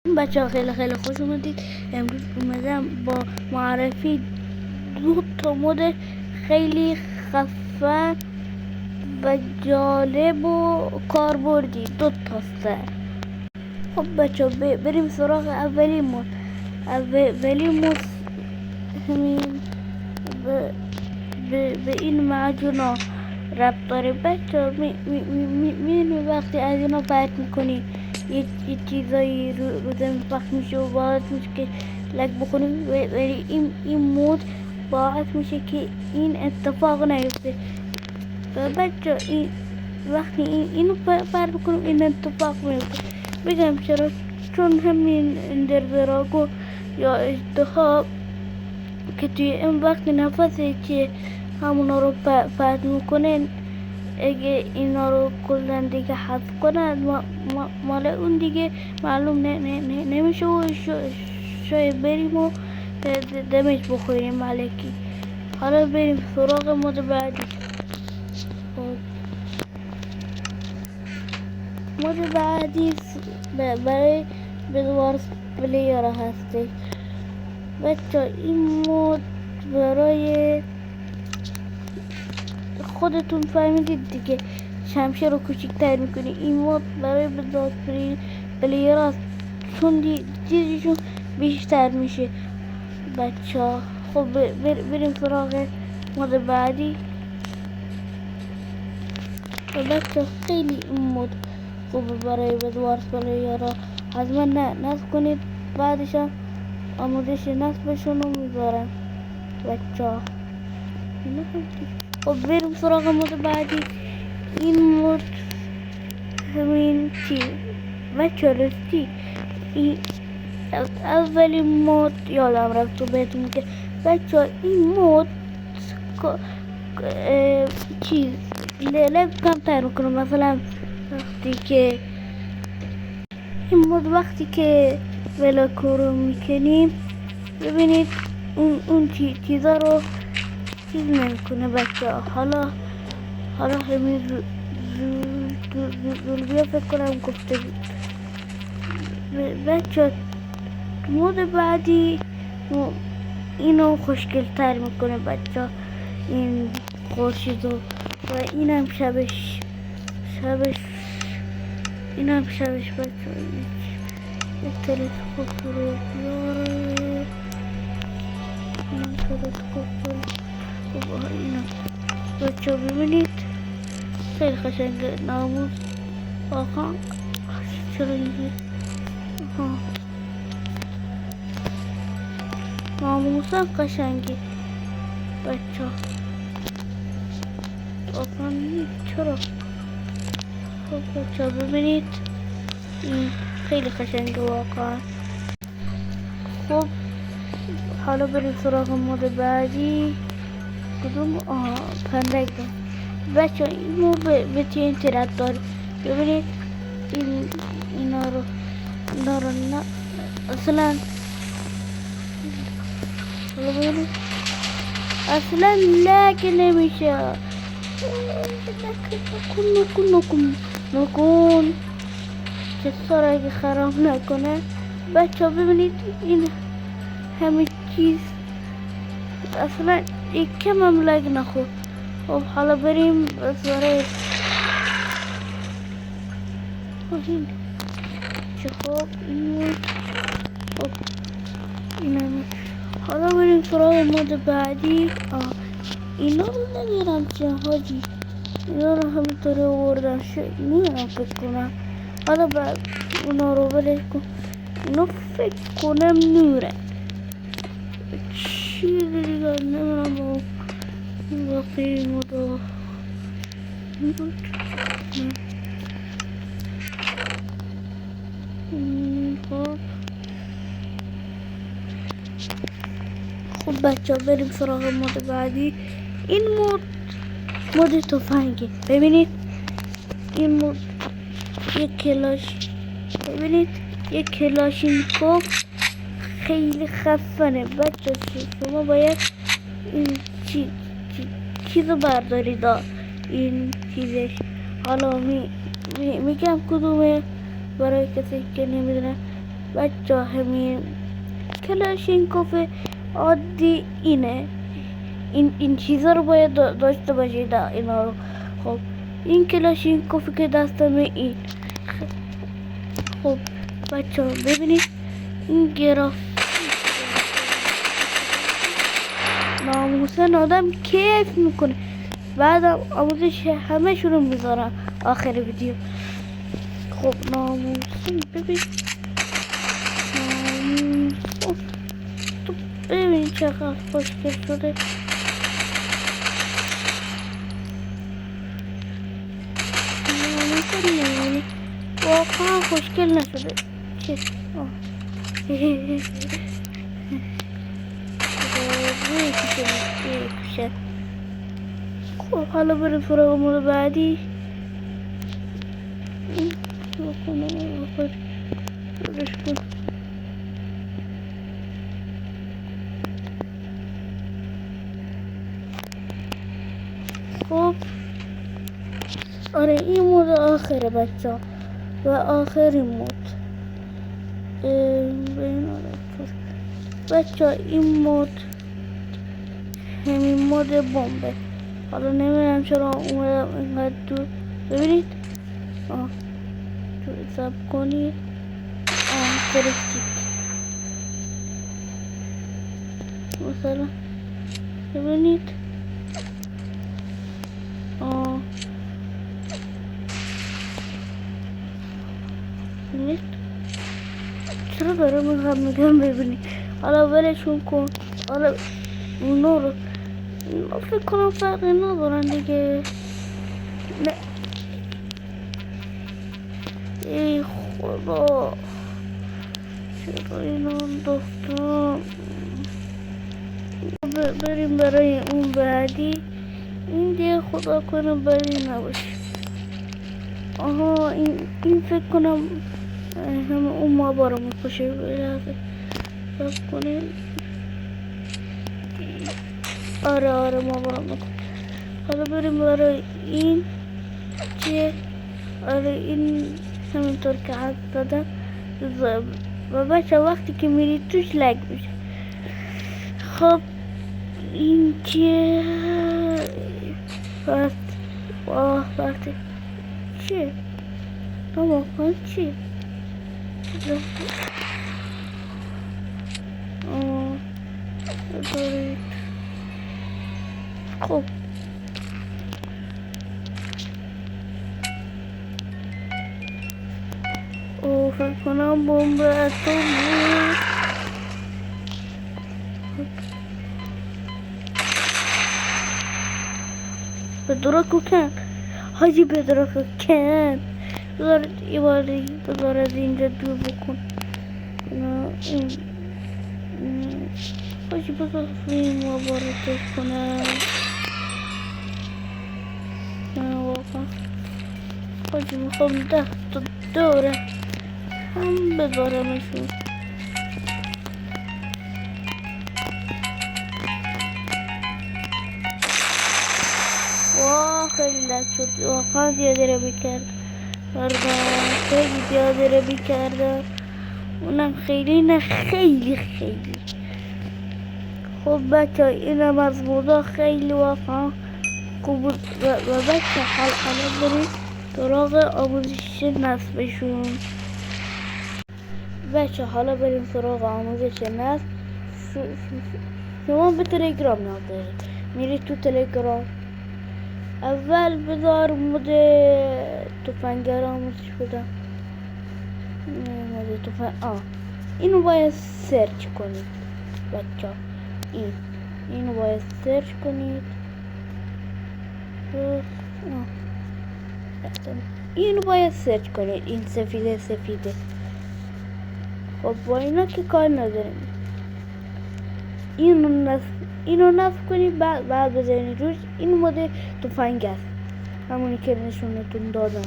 بچه ها خیلی خوش اومدید. امروز اومدم با معرفی دو تا مد خیلی خفن و جالب و کاربردی. دو تاسته. خب بچه ها بریم سراغ اولی مد همین به این معجونا ربط داره. بچه ها میدونی وقتی از اینا پرت میکنی یه چیزایی رو زمین پخش میشه و باعث میشه که لک بخوری، ولی این مود باعث میشه که این اتفاق نیفته. و بچه این وقتی اینو پرت بکنیم این اتفاق میفته. بگم چرا؟ چون همین اندرزراگو یا اجدها که توی این وقت نفسه که همونا رو پرت میکنن، اگه اینا رو کلا دیگه حذف کنن مال اون دیگه معلوم نمیشه و شاید بریم و دمش بخوریم ملکی. حالا بریم سراغ مود بعدی. مود بعدی برای بدوارس پلیر هستی. بچه این مود برای خودتون فهمیدید دیگه، شمشیر رو کوچیک‌تر میکنی. این مود برای بدوارس پلیر هست چون چیزشون بیشتر میشه. بچه ها خب بریم سراغ مود بعدی. و بچه خیلی این مود خوبه برای بدوارس پلیر ها. حتما نصب کنید، بعدش هم آموزش نصبشون رو میذارم بچه ها. خب بریم سراغ مود بعدی. این مود همین چی بچه راستی این اولین مود یادم رفت تو بهتون که بچه این مود چیز لگ کمتر میکنه. مثلا وقتی که این مود وقتی که ولکو رو میکنیم ببینید اون چیزا رو چیز نمیکنه بچه ها. حالا همین زولبیا فکر کنم گفته بود. بچه مود بعدی اینو خوشگل تر میکنه بچه ها. این خورشید و اینم شبش بچه ها. یه تلسکوپ رو بیاره. اینم تلسکوپ رو اینم بچه ها ببینید خیلی قشنگه. ناموس آقا چرا اینجا ناموسا قشنگه بچه ها. آقا چرا؟ خب بچه ها ببینید این خیلی قشنگه واقعا. خب حالا بریم سراغ مود بعدی. کدوم؟ پندک دار. بچه این مود به TNT ربط داره. ببینید اینا رو نه اصلا ببینید اصلا لگ نمیشه. نکن چطور اگه خراب نکنه. بچه ببینید این همه چیز اصلا یک کم هم لگ نخورد. خب حالا بریم سراغ خب اینم. حالا بریم سراغ مود بعدی. اینا رو نمیرم چه حاجی، اینا رو همینطوری آوردم میرم فکر کنم. حالا بعد اونا رو بلش کن. اینا فکر کنم نوره چیزی دیگر نمیرم باقی مودا. خب بچه ها بریم سراغ مود بعدی. این مود تفنگه. ببینید این مود یک کلاش، ببینید یک کلاشینکوف خیلی خفنه بچه. شما باید این چیزو بردارید. این چیزش حالا میگم کدومه برای کسی که نمیدونه. بچه همین کلاشینکوف عادی اینه. این چیزا رو باید داشته باشید اینا رو. خب این کلاشینکوفی که دستمه این. خب بچه ها ببینید این گراف ناموسن آدم کیف میکنه. بعدم آموزش همه شونو میذارم آخر ویدیو. خب ناموسن ببین ناموسن تو ببین چقدر خوشگل شده. ناموسن نمیدونی واقعا خوشگل نشده چه خب حالا بریم سراغ مورد بعدی. خب آره این مورد آخره بچه ها و آخرین مورد بچه ها این مورد همین مورد بمبه. حالا نمیدونم چرا اومدم اینقدر دور. ببینید تو حساب کنید فرستید مثلا ببینید ببینید چرا دارم اینقدر میگم ببینید. حالا ولشون کن. حالا اونو رو فکر کنم فرقی ندارن دیگه. نه ای خدا چرا اینو انداختم. بریم برای اون بعدی. این دیگه خدا کنه بدی نباشه. آها این فکر کنم همه اون ما بارو میکشه. فکر کنه آره ما بارو میکشه. حالا بریم برای این چیه. آره این همینطور که حد دادم و بچه وقتی که میری توش لگ میشه. خب این چیه وقتی چیه واقعا چیه دارید. خب فکر کنم بمب اتمی. بدرکو کن حاجی بدرکو کن. بذار از اینجا دور بکن. نه این حاجی بذار فیلم رو باردش کنم. نه واقعا حاجی میخوام دست دوره هم بذارمشون. واه خیلی لک شد. واقعا زیاده رو بکرد. خیلی زیاده رو بکرد. اونم خیلی نه خیلی. خب بچه اینم از مودا خیلی واقعا خوب بود. و بچه حالا بریم سراغ آموزش نصبشون. بچه حالا بریم سراغ آموزش نصب. شما به تلگرام نیاز دارید. میرید تو تلگرام. اول بذار مود تفنگر آموزش بدم. مود تفنگر اینو باید سرچ کنید بچه. اینو باید سرچ کنید. اینو باید سرچ کنید. این سفیده. خب با اینا که کار نداریم. اینو نصب کنید. بعد بزنید روش. این مود تفنگ است همونی که نشونتون دادم.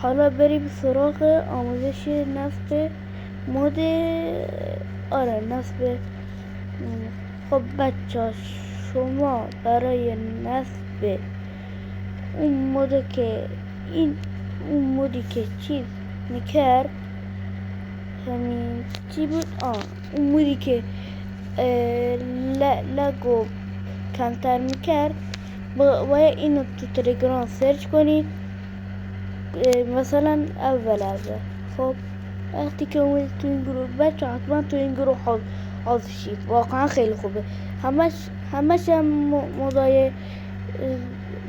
حالا بریم سراغ آموزش نصب مود نصب. خب بچه شما برای نصب اون مودی که چیز میکرد همین چی بود؟ اون بودی که لگو کمتر میکرد. باید اینو تو تلگرام سرچ کنید، مثلا اول. خب وقتی که اومدید تو این گروه، بچه حتما تو این گروه حاضر شید، واقعا خیلی خوبه. همش هم مدای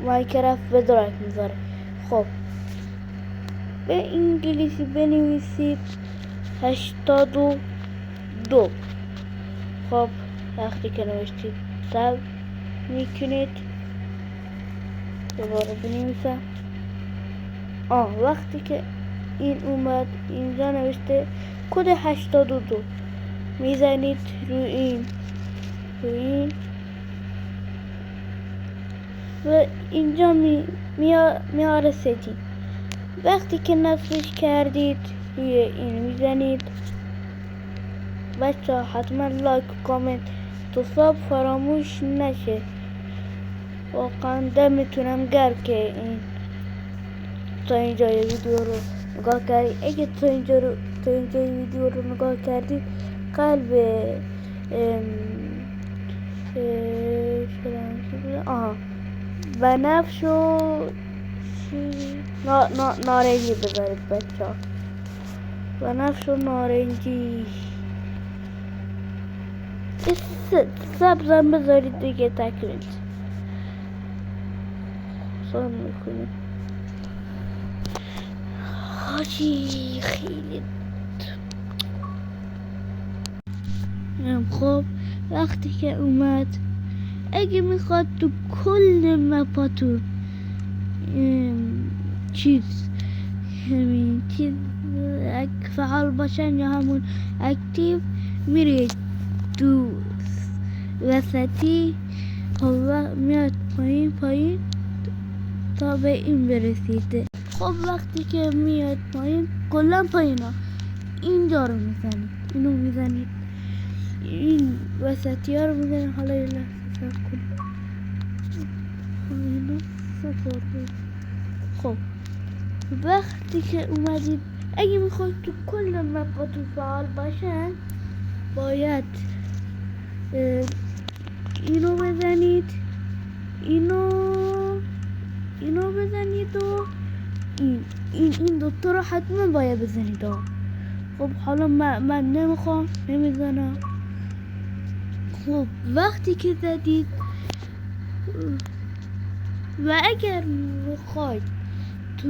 مایکرافت به درک میذاره. خب به انگلیسی بنویسید 82. خب وقتی که نوشتید ساب میکنید، دوباره بنویسم. وقتی که این اومد اینجا نوشته کد 82 میزنید روی این و اینجا میاره ستین. وقتی که نصبش کردید روی این میزنید. بچه حتما لایک و کامنت تو ساب فراموش نشه. واقعا دمتونم گرم که این تا اینجا ویدیو رو نگاه کردید. اگه تا اینجا ویدیو رو نگاه کردید قلب بنفش و نارنجی بذارید بچه ها. بنفش و نارنجی سبزم بذارید دیگه. تکمیل سان میکنید. حاجی خیلی خب وقتی که اومد، اگه میخواد تو کل مپاتون همین چیز فعال باشن یا همون اکتیو، میرید تو وسطی میاد پایین تا به این برسید. خب وقتی که میاد پایین، کلا پایین ها اینجا رو میزنید، اینو میزنید، این وسطی ها رو میزنید. حالا یه لحظه صبر کنید. اینو صفر. خب وقتی که اومدید، اگه میخواید تو کل مپاتون فعال باشن، باید اینو بزنید، اینو بزنید و این دوتا رو حتما باید بزنید. خب حالا من نمیزنم. خب وقتی که زدید و اگر میخواید تو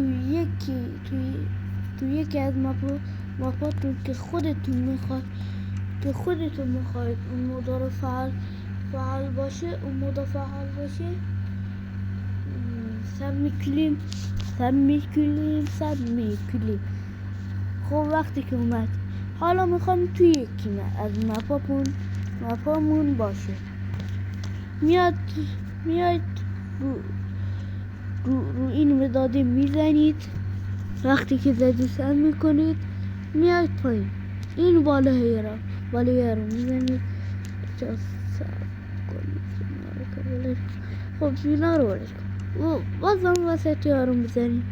یکی از مپاتون که خودتون میخواید اون مدار فعال باشه، سب میکلیم. خب وقتی که اومد، حالا میخوام توی یکی از مپامون باشه. میاد رو این مداده میزنید. وقتی که زدی سب میکنید، میاد پایین، این بالایه رو میزنید. خب اینا رو برش کن. بازم وسطی ها رو میزنید.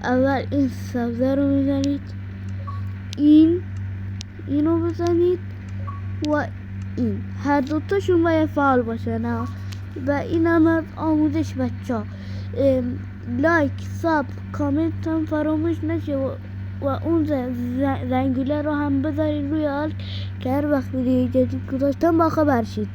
اول این سبزه رو میزنید، اینو بزنید و این هر دوتاشون باید فعال باشه. نه و این هم آموزش بچه ها. لایک، ساب، کامنت هم فراموش نشه و اون زنگوله رو هم بذارید روی آل که هر وقت ویدیو جدید گذاشتم با خبر شید.